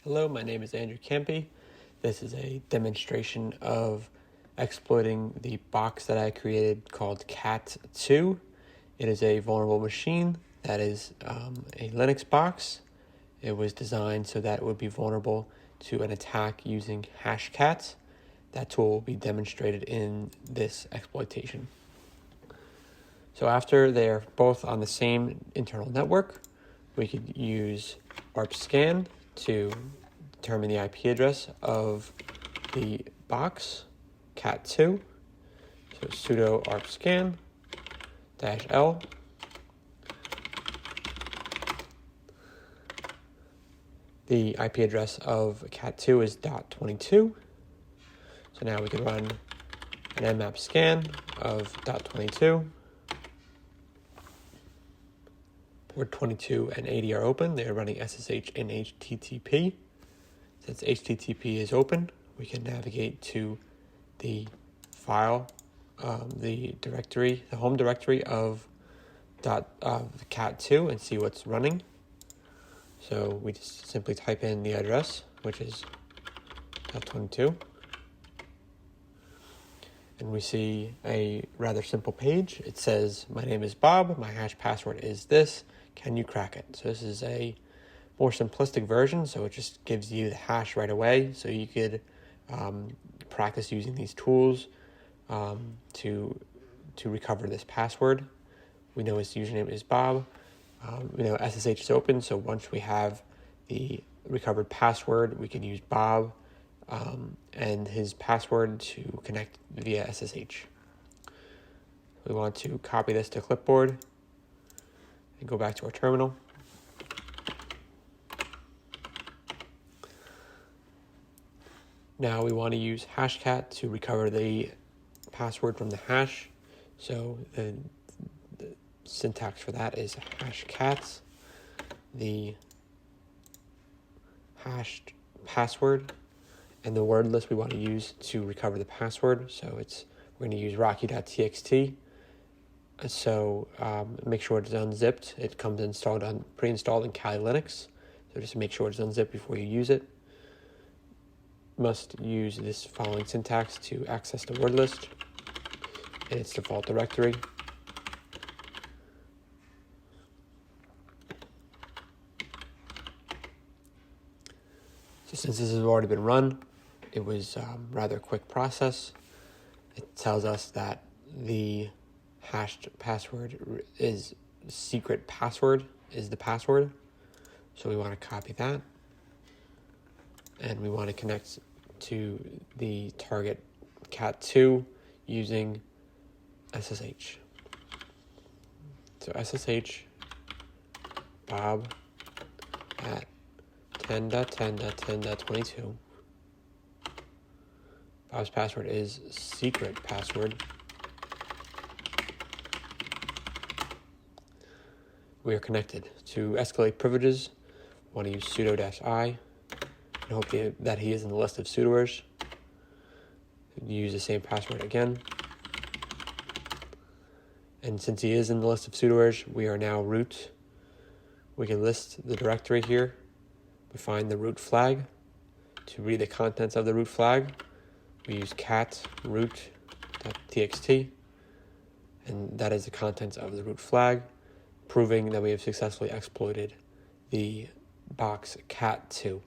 Hello, my name is Andrew Campy. This is a demonstration of exploiting the box that I created called Cat2. It is a vulnerable machine that is a Linux box. It was designed so that it would be vulnerable to an attack using Hashcat. That tool will be demonstrated in this exploitation. So after they're both on the same internal network, we could use ARP-scan to determine the IP address of the box, Cat2. So sudo ARP-scan -L. The IP address of Cat2 is .22. So now we can run an nmap scan of .22. Port 22 and 80 are open. They are running SSH and HTTP. Since HTTP is open, we can navigate to the file, the home directory of Cat2 and see what's running. So we just simply type in the address, which is .22. And we see a rather simple page. It says, my name is Bob, my hash password is this, can you crack it? So this is a more simplistic version, so it just gives you the hash right away, so you could practice using these tools to recover this password. We know his username is Bob. We know SSH is open, so once we have the recovered password, we can use Bob and his password to connect via SSH. We want to copy this to clipboard and go back to our terminal. Now we want to use Hashcat to recover the password from the hash. So the syntax for that is Hashcat, the hashed password, and the word list we want to use to recover the password. So we're going to use rocky.txt. So make sure it's unzipped. It comes pre-installed in Kali Linux. So just make sure it's unzipped before you use it. Must use this following syntax to access the word list in its default directory. So since this has already been run, it was rather a quick process. It tells us that the hashed password is secret password is the password. So we want to copy that. And we want to connect to the target Cat2 using SSH. So SSH Bob at 10.10.10.22. Bob's password is secret password. We are connected. To escalate privileges, we want to use sudo-I and hope that he is in the list of sudoers. Use the same password again. And since he is in the list of sudoers, we are now root. We can list the directory here. We find the root flag. To read the contents of the root flag, we use cat root.txt, and that is the contents of the root flag, proving that we have successfully exploited the box Cat2.